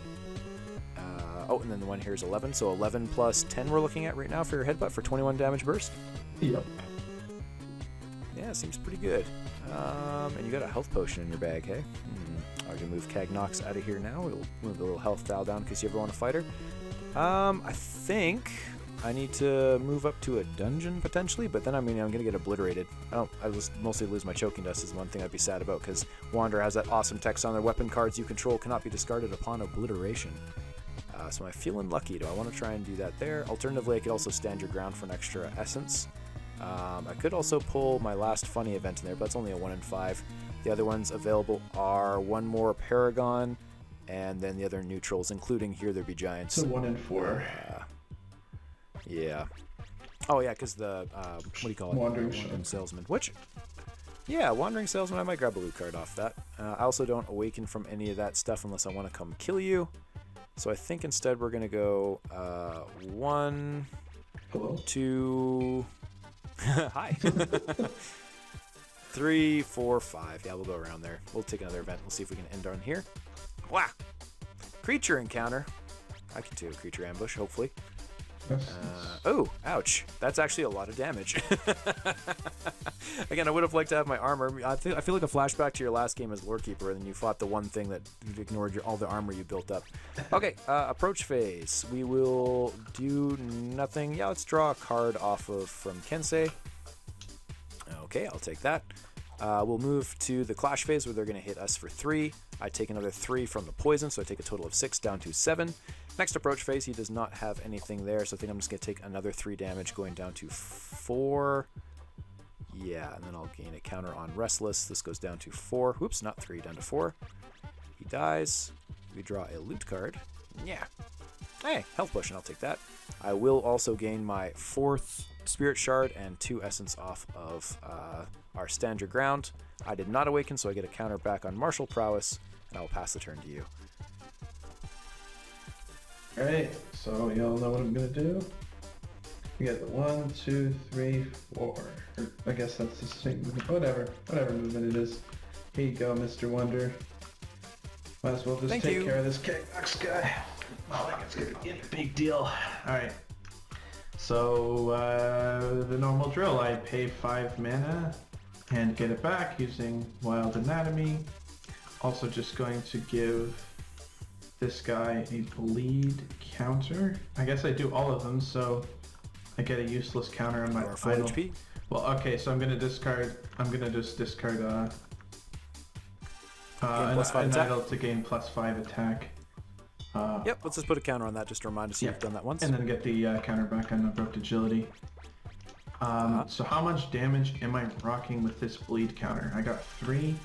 Oh, and then the one here is 11. So 11 plus 10 we're looking at right now for your headbutt for 21 damage burst. Yep. Yeah, seems pretty good. And you got a health potion in your bag, hey? I'm going to move Cagnox out of here now. We'll move the little health dial down because you ever want to fight her. I think I need to move up to a dungeon potentially, but then I'm going to get obliterated. I just mostly lose my choking dust is one thing I'd be sad about because Wanderer has that awesome text on their weapon cards you control cannot be discarded upon obliteration. So am I feeling lucky? Do I want to try and do that there? Alternatively, I could also stand your ground for an extra essence. I could also pull my last funny event in there, but it's only a 1 in 5. The other ones available are one more Paragon, and then the other neutrals, including Here There Be Giants. So 1 in 4. Yeah. Oh yeah, because the what do you call it? Wandering Salesman. Which? Yeah, Wandering Salesman. I might grab a loot card off that. I also don't awaken from any of that stuff unless I want to come kill you. So I think instead we're gonna go 1, Hello? 2. Hi. 3, 4, 5. Yeah, we'll go around there. We'll take another event. We'll see if we can end on here. Wow. Creature encounter. I can do a creature ambush, hopefully. Oh, ouch. That's actually a lot of damage. Again, I would have liked to have my armor. I feel like a flashback to your last game as Lorekeeper, and then you fought the one thing that ignored all the armor you built up. Okay, approach phase. We will do nothing. Yeah, let's draw a card off of from Kensei. Okay, I'll take that. We'll move to the clash phase where they're going to hit us for 3. I take another 3 from the poison, so I take a total of 6 down to 7. Next approach phase, he does not have anything there, so I think I'm just going to take another 3 damage going down to 4. Yeah, and then I'll gain a counter on Restless. This goes down to 4. Whoops, not 3, down to 4. He dies. We draw a loot card. Yeah. Hey, health potion, I'll take that. I will also gain my 4th Spirit Shard and 2 Essence off of our Stand Your Ground. I did not awaken, so I get a counter back on Martial Prowess, and I will pass the turn to you. Alright, so y'all know what I'm gonna do? We got the 1, 2, 3, 4. Or, I guess that's the same movement. Whatever movement it is. Here you go, Mr. Wonder. Might as well just take care of this Cagnox guy. Oh, I think it's gonna be a big deal. Alright. So, the normal drill. I pay 5 mana and get it back using Wild Anatomy. Also just going to give this guy a bleed counter. I guess I do all of them, so I get a useless counter on my idol. HP. Well, okay, so I'm gonna just discard an idol to gain +5 attack. Yep, let's just put a counter on that just to remind us you've done that once. And then get the counter back on Abrupt Agility. So how much damage am I rocking with this bleed counter? I got 3,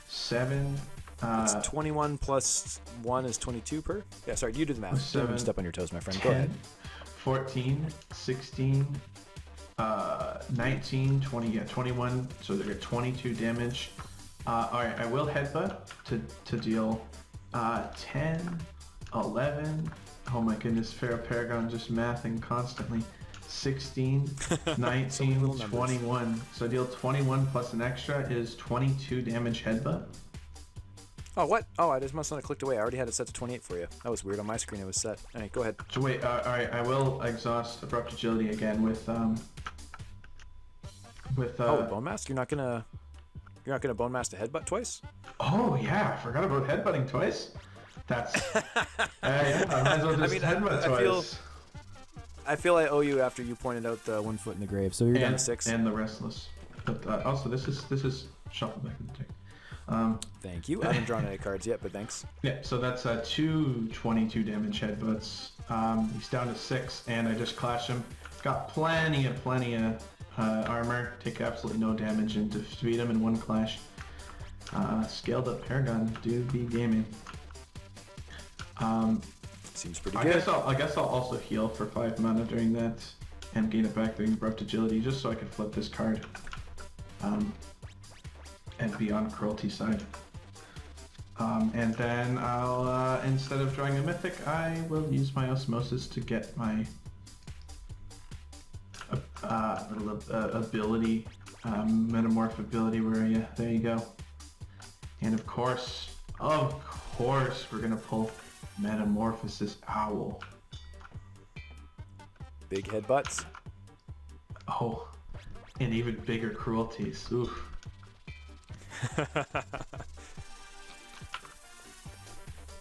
7... it's 21 plus 1 is 22 per? Yeah, sorry, you do the math. 7, Don't step on your toes, my friend. 10, Go ahead. 14, 16, 19, 20, yeah, 21, so they get 22 damage. Alright, I will headbutt to deal 10, 11, oh my goodness, Feral Paragon just mathing constantly. 16, 19, 21. So I deal 21 plus an extra is 22 damage headbutt. Oh, what? Oh, I just must not have clicked away. I already had it set to 28 for you. That was weird. On my screen, it was set. All right, go ahead. So wait, alright, I will exhaust Abrupt Agility again with oh, Bone Mask? You're not gonna Bone Mask a headbutt twice? Oh yeah, I forgot about headbutting twice. That's yeah, I might as well just headbutt twice. I feel I owe you after you pointed out the 1 foot in the grave. So you're down to 6. And the Restless. But also this is shuffle back in the deck. Thank you. I haven't drawn any cards yet, but thanks. Yeah, so that's 2 22 damage headbutts. He's down to 6, and I just clash him. Got plenty of armor. Take absolutely no damage and defeat him in 1 clash. Scaled up Paragon do be gaming. Seems pretty good. I guess I'll also heal for 5 mana during that, and gain it back during Abrupt Agility, just so I can flip this card. And be on Cruelty side. And then I'll, instead of drawing a Mythic, I will use my Osmosis to get my ability, Metamorph ability, where there you go. And of course, we're gonna pull Metamorphosis Owl. Big headbutts. Oh, and even bigger cruelties. Oof.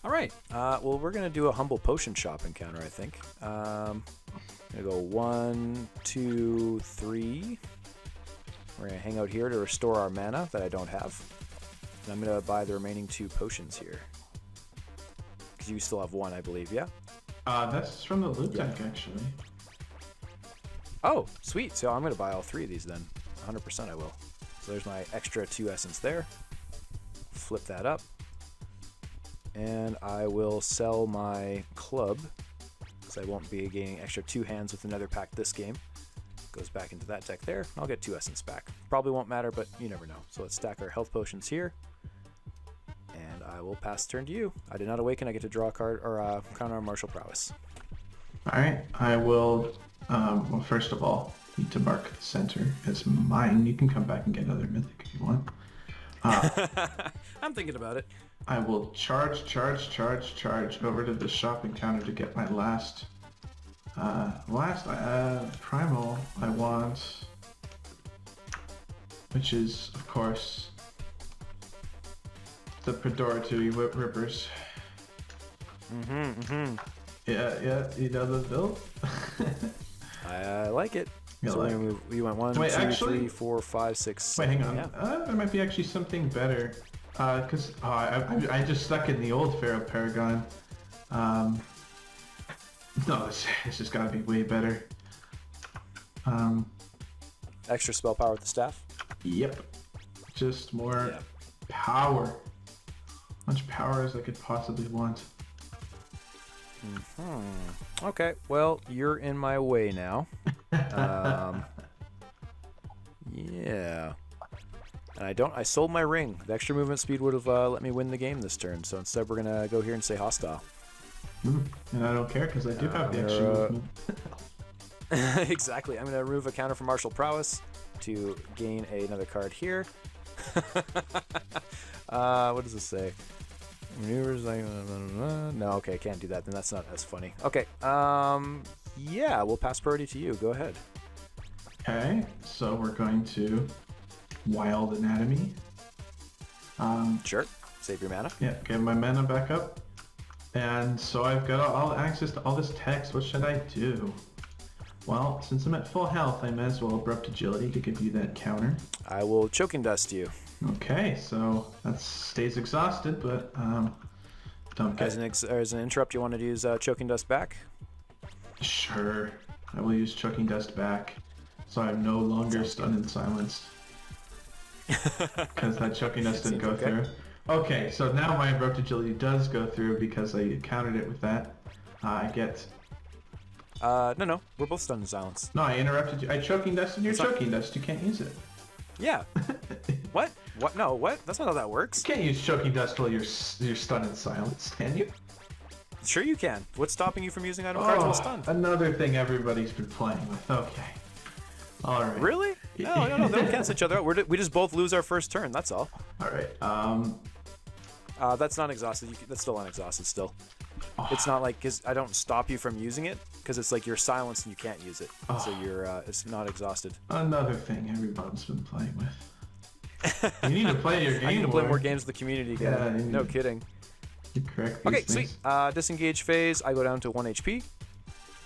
All right. Well, we're gonna do a humble potion shop encounter, I think. I'm gonna go 1, 2, 3. We're gonna hang out here to restore our mana that I don't have. And I'm gonna buy the remaining 2 potions here. Because you still have 1, I believe, yeah? That's from the loot deck, actually. Oh, sweet. So I'm gonna buy all 3 of these then. 100% I will. So there's my extra 2 essence there. Flip that up. And I will sell my club, because I won't be gaining extra 2 hands with another pack this game. Goes back into that deck there. I'll get 2 essence back. Probably won't matter, but you never know. So let's stack our health potions here. And I will pass the turn to you. I did not awaken. I get to draw a card, or counter on martial prowess. Alright, I will, well, first of all, need to mark the center as mine. You can come back and get another Mythic if you want. I'm thinking about it. I will charge over to the shopping counter to get my last primal I want, which is, of course, the Predoratu Rippers. Yeah, you know the build? I like it. You so like we went 1, 2, 3, 4, 5, 6. Wait, hang on. Yeah. There might be actually something better. Because I just stuck in the old Feral Paragon. No, this has got to be way better. Extra spell power with the staff? Yep. Just more power. Much power as I could possibly want. Okay, well, you're in my way now. Yeah. And I sold my ring. The extra movement speed would have let me win the game this turn. So instead, we're gonna go here and say hostile. And I don't care because I do have the extra movement. Exactly. I'm gonna remove a counter for martial prowess to gain another card here. What does this say? Maneuvers like no. Okay, I can't do that. Then that's not as funny. Okay. Yeah, we'll pass priority to you. Go ahead. Okay, so we're going to Wild Anatomy. Sure. Save your mana. Yeah, get my mana back up. And so I've got all access to all this text. What should I do? Well, since I'm at full health, I may as well Abrupt Agility to give you that counter. I will Choking Dust you. Okay, so that stays exhausted, but Don't get... As an interrupt, you want to use Choking Dust back? Sure. I will use Choking Dust back, so I'm no longer stunned and silenced. Because that Choking Dust didn't go through. Okay, so now my Abrupt Agility does go through because I countered it with that. I get... No, we're both stunned and silenced. No, I interrupted you. I Choking Dusted your Choking Dust. You can't use it. Yeah. What? What? No, what? That's not how that works. You can't use Choking Dust while you're stunned and silenced, can you? Sure you can. What's stopping you from using item cards while stunned? Another thing everybody's been playing with. Okay. All right. Really? No. They don't cancel each other out. We just both lose our first turn. That's all. All right. That's not exhausted. That's still unexhausted still. It's not like, because I don't stop you from using it, because it's like you're silenced and you can't use it. So you're it's not exhausted. Another thing everyone's been playing with. You need to play your game I need to play more more games with the community again. Yeah, no kidding. You correct these Okay, things. sweet. Disengage phase, I go down to 1 HP.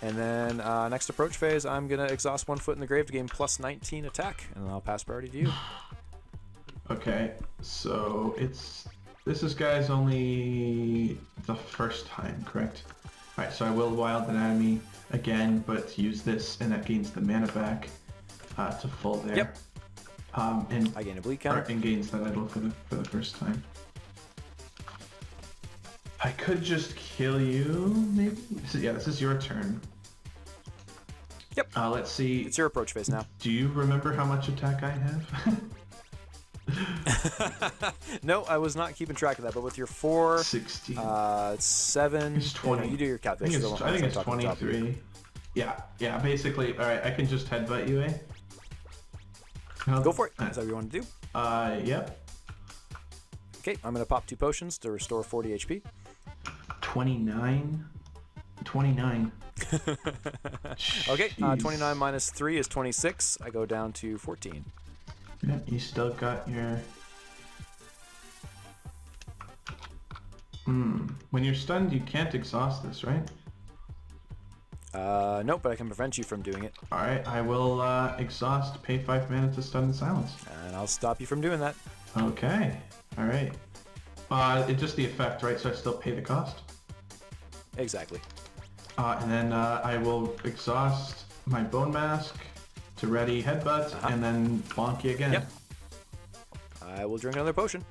And then next approach phase, I'm going to exhaust 1 foot in the grave to gain plus 19 attack. And then I'll pass priority to you. Okay, so this is guys only the first time, correct? Alright, so I will Wild Anatomy again, but use this and that gains the mana back to full there. Yep. And I gain a bleed counter. and gains that idol for the first time. I could just kill you, maybe? Yeah, this is your turn. Yep. Let's see. It's your approach phase now. Do you remember how much attack I have? No, I was not keeping track of that, but with your 4, 16. 7, It's 20. You do your I think calculations. it's 23. Yeah, basically. Alright, I can just headbutt you, eh? Go for it. Is that what you want to do? Yep. Okay, I'm going to pop 2 potions to restore 40 HP. 29. Okay, 29 minus 3 is 26. I go down to 14. Yeah, you still got your... When you're stunned, you can't exhaust this, right? Nope, but I can prevent you from doing it. Alright, I will exhaust, pay 5 mana to stun and silence. And I'll stop you from doing that. Okay, alright. It's just the effect, right? So I still pay the cost? Exactly. And then I will exhaust my Bone Mask to ready Headbutt, and then bonk you again. Yep. I will drink another potion.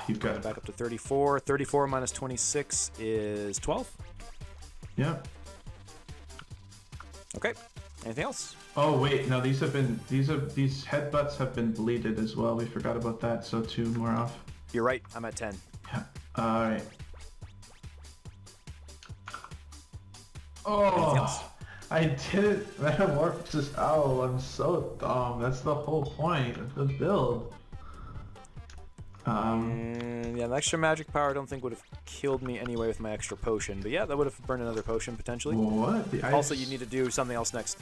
You've got it. Back up to 34. 34 minus 26 is 12. Yep. Okay. Anything else? Oh wait, no, these headbutts have been bleeded as well. We forgot about that, so 2 more off. You're right. I'm at 10. Yeah. Alright. Oh, I did it. Metamorphosis Owl. I'm so dumb. That's the whole point of the build. Yeah, the extra magic power I don't think would have killed me anyway with my extra potion. But yeah, that would have burned another potion potentially. What? Also, you need to do something else next.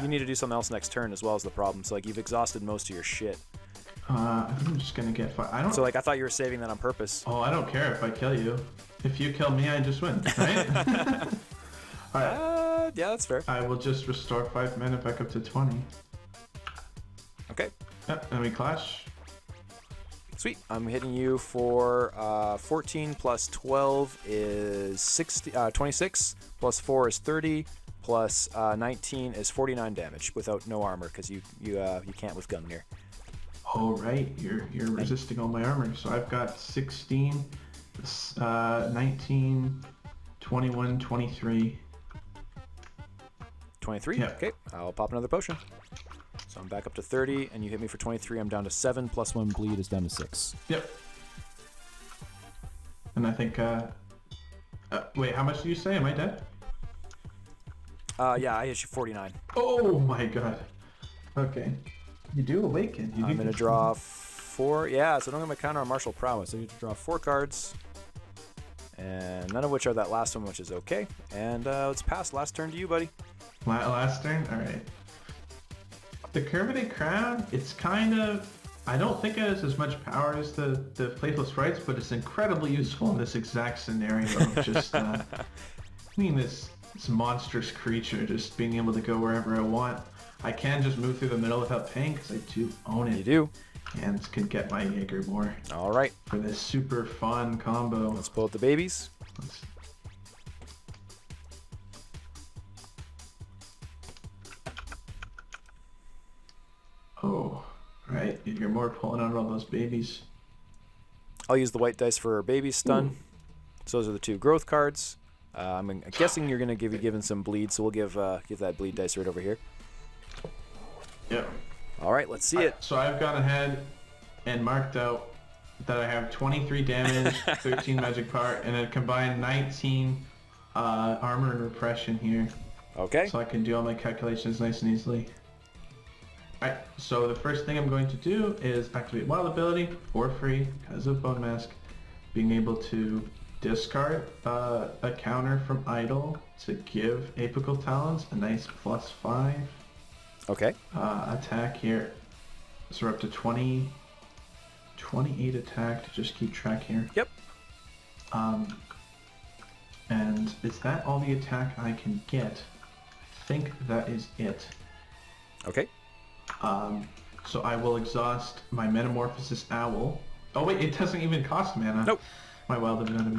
You need to do something else next turn as well as the problem. So like you've exhausted most of your shit. I think I'm just gonna get fire. I don't. So like I thought you were saving that on purpose. Oh, I don't care if I kill you. If you kill me, I just win, right? Alright. Yeah, that's fair. I will just restore 5 mana back up to 20. Okay. Yep, and we clash. Sweet. I'm hitting you for 14 plus 12 is 26, plus 4 is 30, plus 19 is 49 damage without no armor because you can't with Gungnir. Oh right, you're resisting all my armor. So I've got 16, 19, 21, 23. 23? Yeah. Okay, I'll pop another potion. So I'm back up to 30, and you hit me for 23. I'm down to 7, plus 1 bleed is down to 6. Yep. And I think, wait, how much do you say? Am I dead? Yeah, I hit you 49. Oh my god. Okay. You do awaken. I'm going to draw 4. Yeah, so I don't have my counter on martial prowess. So you have to draw 4 cards. And none of which are that last one, which is okay. And let's pass. Last turn to you, buddy. Last turn? Alright. The Curvity Crown, it's kind of... I don't think it has as much power as the Faithless Rites, but it's incredibly useful in this exact scenario of just... this monstrous creature just being able to go wherever I want. I can just move through the middle without paying because I do own it. You do. and can get my Jaeger more All right. for this super fun combo. Let's pull out the babies. Oh, right. You're more pulling out all those babies. I'll use the white dice for our baby stun. Ooh. So those are the 2 growth cards. I'm guessing you're going to be given some bleed, so we'll give that bleed dice right over here. Yep. All right, let's see it. So I've gone ahead and marked out that I have 23 damage, 13 magic power, and a combined 19 armor and repression here. Okay. So I can do all my calculations nice and easily. Alright, so the first thing I'm going to do is activate Wild Ability for free because of Bone Mask. Being able to discard a counter from Idle to give Apical Talons a nice +5 Okay. attack here. So we're up to 28 attack to just keep track here. Yep. And is that all the attack I can get? I think that is it. Okay. So I will exhaust my Metamorphosis Owl. Oh wait, it doesn't even cost mana. Nope. My Wild Ability.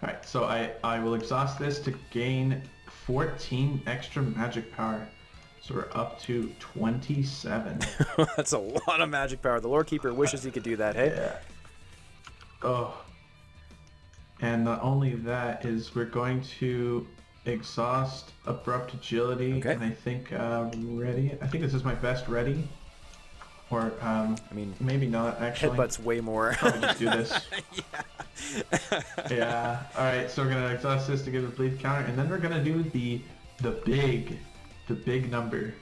Alright, so I will exhaust this to gain 14 extra magic power. So we're up to 27. That's a lot of magic power. The Lore Keeper wishes he could do that, hey? Yeah. Oh. And not only that is we're going to exhaust Abrupt Agility. Okay. And I think Ready. I think this is my best Ready. Or, I mean, maybe not, actually. Headbutt's way more. Probably just do this. Yeah. Yeah. Alright, so we're going to exhaust this to give a bleed counter. And then we're going to do the big number.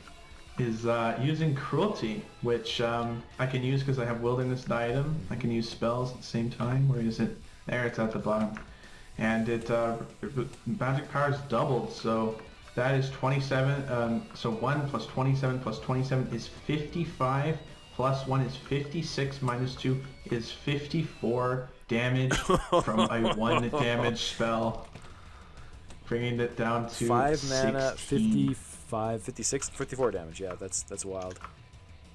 Is using Cruelty, which I can use because I have Wilderness Diadem. I can use spells at the same time. Where is it? There, it's at the bottom. And it magic power is doubled, so that is 27. So 1 plus 27 plus 27 is 55. Plus 1 is 56. Minus 2 is 54 damage from a 1 damage spell. Bringing it down to 5 mana, 16. 55, 56, 54 damage. Yeah, that's wild.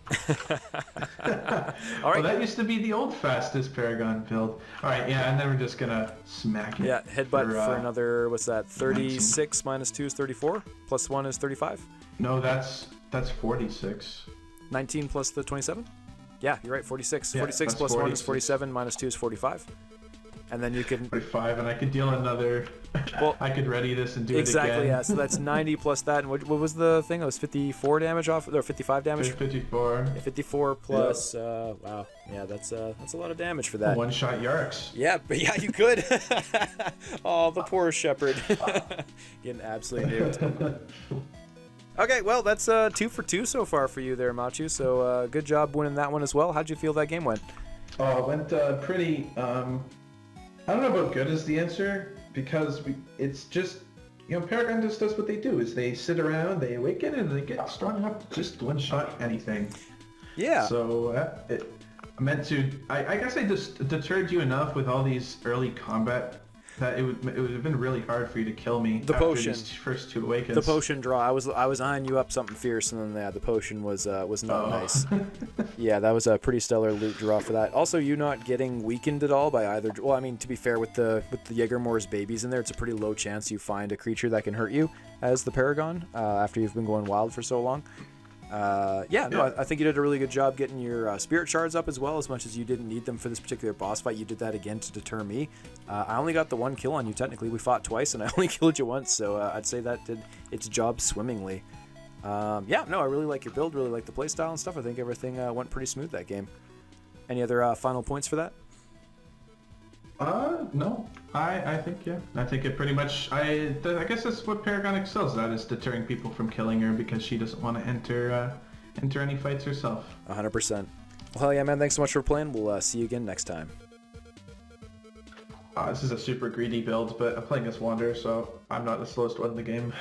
All Well, right. that used to be the old fastest Paragon build. All right, yeah, and then we're just gonna smack it. Yeah, headbutt for another, what's that, 36 minus 2 is 34, plus 1 is 35. No, that's 46. 19 plus the 27? Yeah, you're right, 46. Yeah, 46 that's plus 1 is 46. 47, minus 2 is 45. And then you can... 45, and I could deal another... Well, I could ready this and do exactly, it again. yeah, so that's 90 plus that. And what was the thing? It was 54 damage off, or 55 damage? 54. Yeah, 54 plus, wow. Yeah, that's a lot of damage for that. One-shot Yarks. Yeah, but yeah, you could. Oh, the poor shepherd. Getting absolutely nuked. Okay, well, that's 2 for 2 so far for you there, Machu. So good job winning that one as well. How'd you feel that game went? Oh, it went pretty... I don't know about good is the answer, because it's just... You know, Paragon just does what they do, is they sit around, they awaken, and they get strong enough to just one-shot anything. Yeah. So, it meant to... I guess I just deterred you enough with all these early combat that it would have been really hard for you to kill me The after potion. these first 2 awakens. The potion draw. I was eyeing you up something fierce, and then the potion was not nice. Yeah, that was a pretty stellar loot draw for that. Also, you not getting weakened at all by either. Well, I mean, to be fair, with the Jägermoor's babies in there, it's a pretty low chance you find a creature that can hurt you as the Paragon after you've been going wild for so long. I think you did a really good job getting your spirit shards up as well, as much as you didn't need them for this particular boss fight. You did that again to deter me. I only got the 1 kill on you, technically. We fought twice, and I only killed you once, so I'd say that did its job swimmingly. I really like your build, really like the playstyle and stuff. I think everything went pretty smooth that game. Any other final points for that? No. I think, yeah. I think it pretty much... I guess that's what Paragon excels at, is deterring people from killing her because she doesn't want to enter any fights herself. 100%. Well, hell yeah, man. Thanks so much for playing. We'll see you again next time. This is a super greedy build, but I'm playing as Wanderer, so I'm not the slowest one in the game.